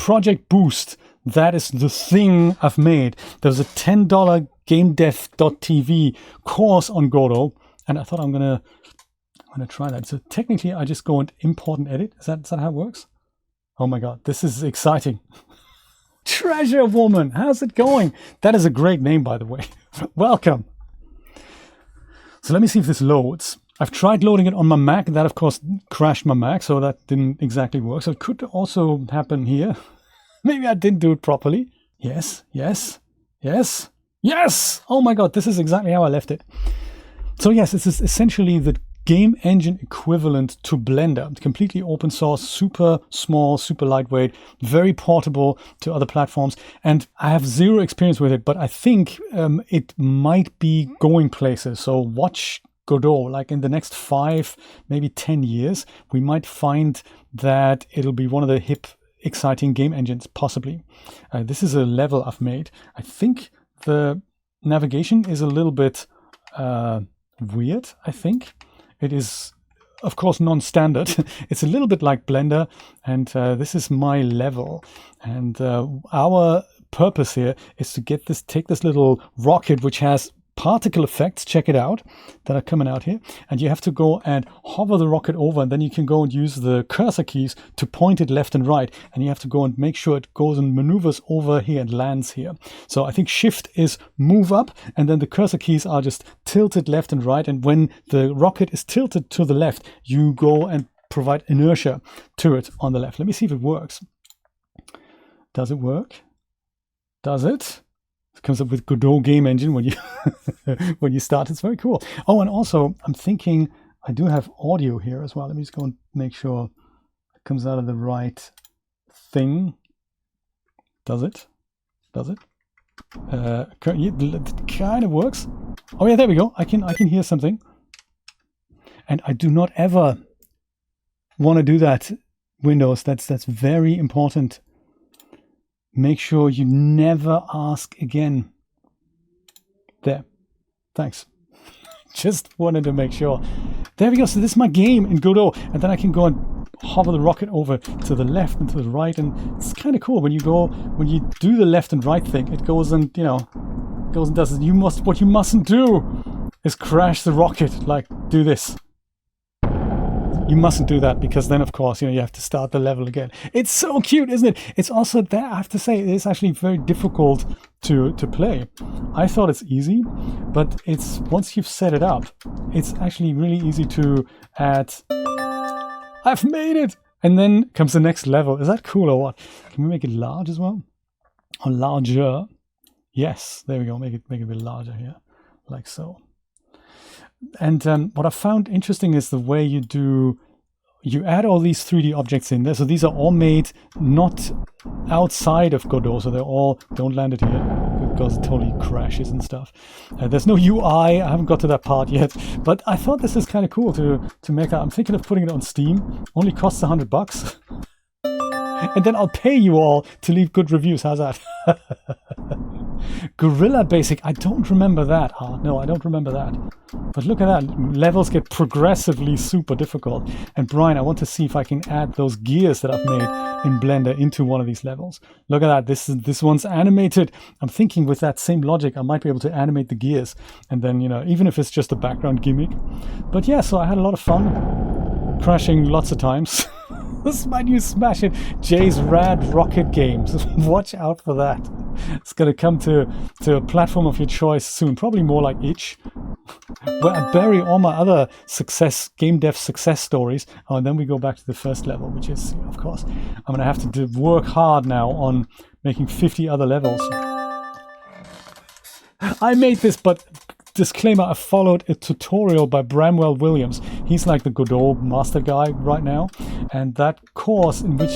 Project Boost. That is the thing I've made. There's a $10 GameDev.tv course on Godot, and I thought I'm gonna try that. So technically, I just go and import and edit. Is that how it works? Oh my God, this is exciting. Treasure Woman, how's it going? That is a great name, by the way. Welcome. So let me see if this loads. I've tried loading it on my Mac. That, of course, crashed my Mac, so that didn't exactly work. So it could also happen here. Maybe I didn't do it properly. Yes, yes, yes, yes! Oh my God, this is exactly how I left it. So yes, this is essentially the game engine equivalent to Blender. Completely open source, super small, super lightweight, very portable to other platforms. And I have zero experience with it, but I think it might be going places. So watch Godot, like in the next 5, maybe 10 years, we might find that it'll be one of the hip, exciting game engines, possibly. This is a level I've made. I think the navigation is a little bit weird, I think. It is, of course, non-standard. It's a little bit like Blender, and this is my level. And our purpose here is to take this little rocket, which has particle effects, check it out, that are coming out here. And you have to go and hover the rocket over, and then you can go and use the cursor keys to point it left and right. And you have to go and make sure it goes and maneuvers over here and lands here. So I think shift is move up, and then the cursor keys are just tilted left and right. And when the rocket is tilted to the left, you go and provide inertia to it on the left. Let me see if it works. Does it work? Does it? It comes up with Godot game engine when you when you start. It's very cool. Oh, and also I'm thinking I do have audio here as well. Let me just go and make sure it comes out of the right thing. Does it? Does it? It kind of works. Oh yeah, there we go. I can hear something. And I do not ever want to do that. Windows. That's very important. Make sure you never ask again. There. Thanks. Just wanted to make sure. There we go. So this is my game in Godot. And then I can go and hover the rocket over to the left and to the right. And it's kind of cool when you do the left and right thing, it goes and, goes and does it. What you mustn't do is crash the rocket. Like, do this. You mustn't do that, because then, of course, you have to start the level again. It's so cute, isn't it? It's also there, I have to say, it's actually very difficult to play. I thought it's easy, but it's once you've set it up, it's actually really easy to add. I've made it! And then comes the next level. Is that cool or what? Can we make it large as well? Or larger? Yes, there we go. Make it a bit larger here, like so. And what I found interesting is the way you add all these 3D objects in there. So these are all made not outside of Godot. So they're all, don't land it here because it totally crashes and stuff. There's no UI. I haven't got to that part yet. But I thought this is kind of cool to make that. I'm thinking of putting it on Steam. Only costs $100. And then I'll pay you all to leave good reviews. How's that? Gorilla Basic. I don't remember that. No, I don't remember that. But look at that. Levels get progressively super difficult. And Brian, I want to see if I can add those gears that I've made in Blender into one of these levels. Look at that. This one's animated. I'm thinking with that same logic, I might be able to animate the gears. And then, even if it's just a background gimmick. But yeah, so I had a lot of fun. Crashing lots of times. This is my new smash hit, Jay's Rad Rocket Games. Watch out for that. It's going to come to a platform of your choice soon, probably more like itch, where I bury all my other game dev success stories. Oh, and then we go back to the first level, which is, of course, I'm going to have to work hard now on making 50 other levels. I made this, but disclaimer, I followed a tutorial by Bramwell Williams. He's like the Godot master guy right now. And that course in which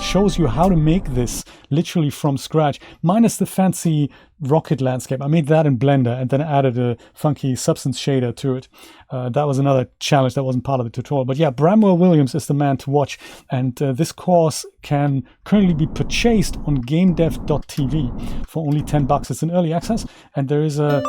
shows you how to make this literally from scratch, minus the fancy rocket landscape. I made that in Blender and then added a funky substance shader to it. That was another challenge that wasn't part of the tutorial. But yeah, Bramwell Williams is the man to watch. And this course can currently be purchased on GameDev.tv for only $10. It's in early access. And there is a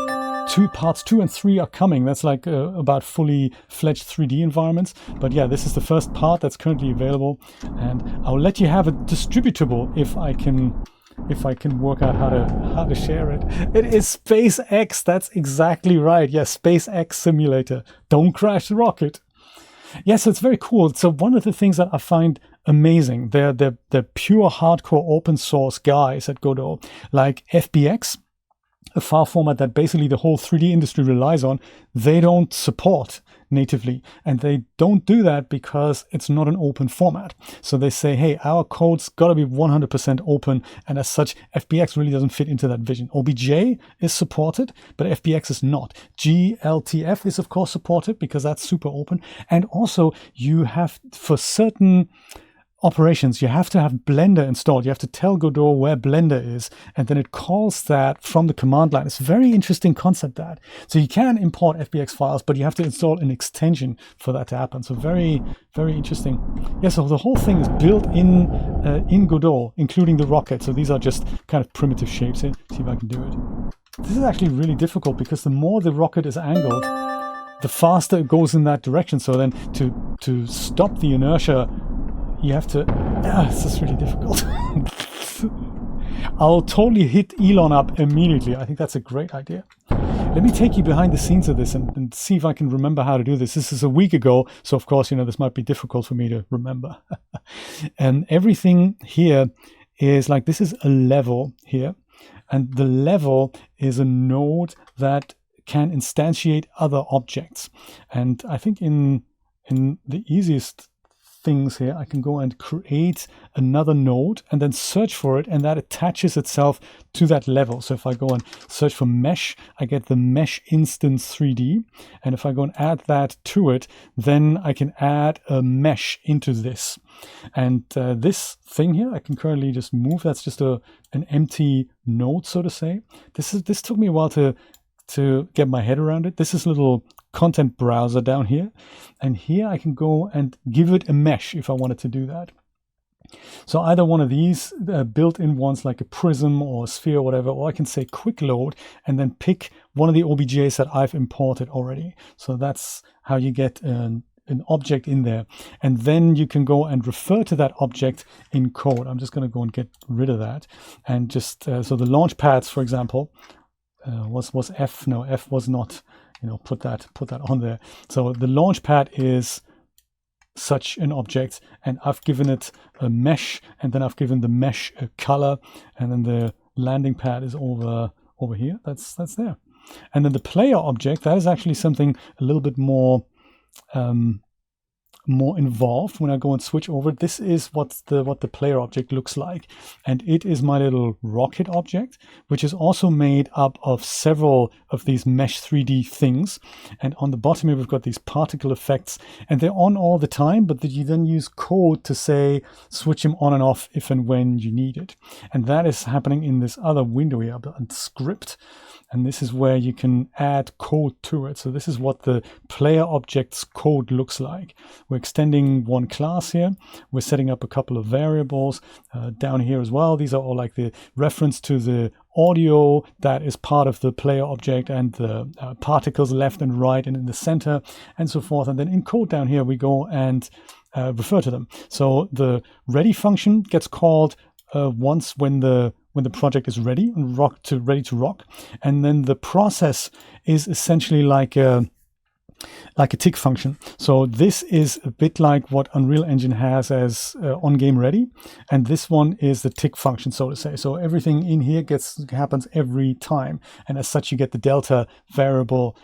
Parts 2 and 3 are coming. That's like about fully fledged 3D environments. But yeah, this is the first part that's currently available, and I'll let you have it distributable if I can work out how to share it. It is SpaceX. That's exactly right. Yes, SpaceX simulator. Don't crash the rocket. Yes, it's very cool. So one of the things that I find amazing, they're pure hardcore open source guys at Godot, like FBX, a file format that basically the whole 3D industry relies on. They don't support natively, and they don't do that because it's not an open format. So they say, hey, our code's got to be 100% open, and as such, FBX really doesn't fit into that vision. OBJ is supported, but FBX is not. GLTF is of course supported because that's super open, and also you have, for certain operations, you have to have Blender installed. You have to tell Godot where Blender is, and then it calls that from the command line. It's a very interesting concept, that. So you can import FBX files, but you have to install an extension for that to happen. So very, very interesting. Yeah, so the whole thing is built in Godot, including the rocket. So these are just kind of primitive shapes here. See if I can do it. This is actually really difficult because the more the rocket is angled, the faster it goes in that direction. So then to stop the inertia, you have to, this is really difficult. I'll totally hit Elon up immediately. I think that's a great idea. Let me take you behind the scenes of this and see if I can remember how to do this. This is a week ago, so of course, this might be difficult for me to remember. And everything here is like, this is a level here, and the level is a node that can instantiate other objects. And I think in the easiest things here, I can go and create another node and then search for it, and that attaches itself to that level. So if I go and search for mesh, I get the mesh instance 3D, and if I go and add that to it, then I can add a mesh into this. And this thing here, I can currently just move. That's just an empty node, so to say. This took me a while to get my head around it. This is a little content browser down here, and here I can go and give it a mesh if I wanted to do that. So either one of these built-in ones like a prism or a sphere or whatever, or I can say quick load and then pick one of the OBJs that I've imported already. So that's how you get an object in there, and then you can go and refer to that object in code. I'm just going to go and get rid of that, and just so the launch pads, for example, was F. No, F was not. Put that on there. So the launch pad is such an object, and I've given it a mesh, and then I've given the mesh a color, and then the landing pad is over here. That's there. And then the player object, that is actually something a little bit more involved. When I go and switch over, this is what the player object looks like, and it is my little rocket object, which is also made up of several of these mesh 3D things. And on the bottom here, we've got these particle effects, and they're on all the time, but you then use code to say switch them on and off if and when you need it. And that is happening in this other window here, and script. And this is where you can add code to it. So this is what the player object's code looks like. We're extending one class here. We're setting up a couple of variables down here as well. These are all like the reference to the audio that is part of the player object, and the particles left and right and in the center and so forth. And then in code down here, we go and refer to them. So the ready function gets called once when the project is ready and ready to rock, and then the process is essentially like a tick function. So this is a bit like what Unreal Engine has as on game ready, and this one is the tick function, so to say. So everything in here happens every time, and as such you get the delta variable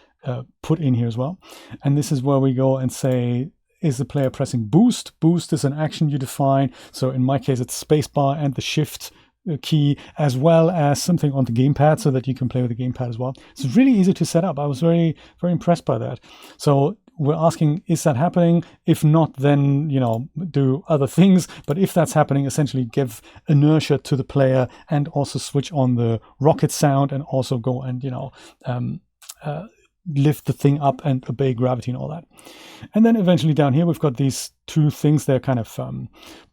put in here as well. And this is where we go and say, is the player pressing boost? Boost is an action you define. So in my case, it's spacebar and the shift key, as well as something on the gamepad so that you can play with the gamepad as well. It's really easy to set up. I was very, very impressed by that. So we're asking, is that happening? If not, then, do other things. But if that's happening, essentially give inertia to the player and also switch on the rocket sound, and also go and, lift the thing up and obey gravity and all that. And then eventually down here, we've got these two things. They're kind of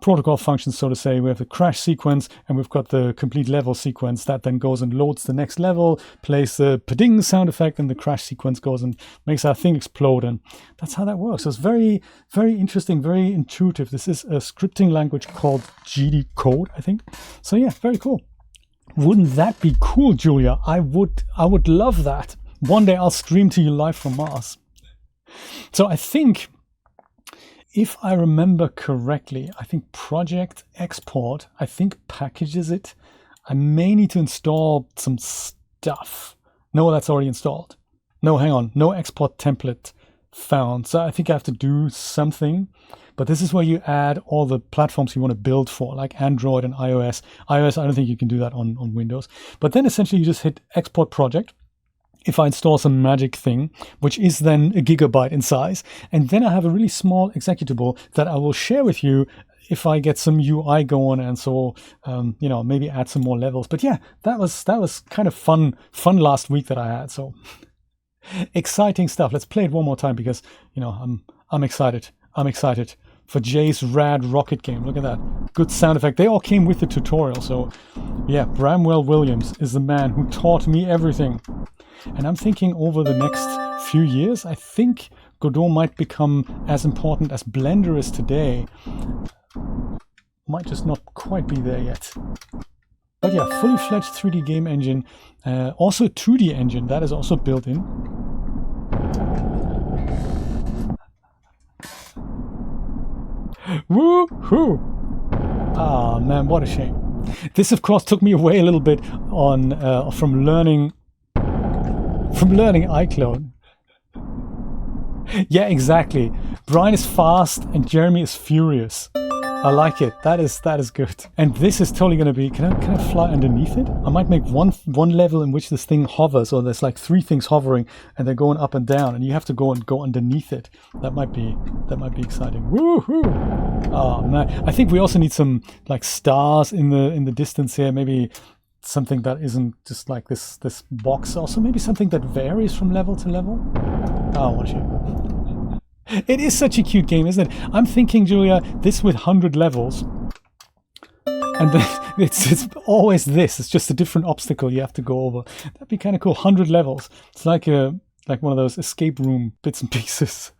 protocol functions, so to say. We have the crash sequence, and we've got the complete level sequence that then goes and loads the next level, plays the pa-ding sound effect, and the crash sequence goes and makes our thing explode. And that's how that works. So it's very, very interesting, very intuitive. This is a scripting language called GD Code, I think. So yeah, very cool. Wouldn't that be cool, Julia? I would love that. One day I'll stream to you live from Mars. So I think, if I remember correctly, I think Project Export, I think packages it. I may need to install some stuff. No, that's already installed. No, hang on. No export template found. So I think I have to do something. But this is where you add all the platforms you want to build for, like Android and iOS. iOS, I don't think you can do that on Windows. But then essentially you just hit Export Project. If I install some magic thing, which is then a gigabyte in size, and then I have a really small executable that I will share with you if I get some UI going, and so maybe add some more levels. But yeah, that was kind of fun last week that I had. So exciting stuff. Let's play it one more time because I'm excited. I'm excited for Jay's Rad Rocket Game. Look at that. Good sound effect. They all came with the tutorial. So yeah, Bramwell Williams is the man who taught me everything. And I'm thinking over the next few years, I think Godot might become as important as Blender is today. Might just not quite be there yet. But yeah, fully fledged 3D game engine. Also a 2D engine, that is also built in. Woo-hoo! Ah, man, what a shame. This, of course, took me away a little bit from learning iClone. Yeah, exactly. Brian is fast and Jeremy is furious. I like it. That is good. And this is totally going to be. Can I fly underneath it? I might make one level in which this thing hovers, or there's like three things hovering, and they're going up and down, and you have to go underneath it. That might be exciting. Woohoo! Oh man, I think we also need some like stars in the distance here. Maybe something that isn't just like this box. Also, maybe something that varies from level to level. Oh, what a shame. It is such a cute game, isn't it? I'm thinking, Julia, this with 100 levels. And then it's always this. It's just a different obstacle you have to go over. That'd be kind of cool. 100 levels. It's like one of those escape room bits and pieces.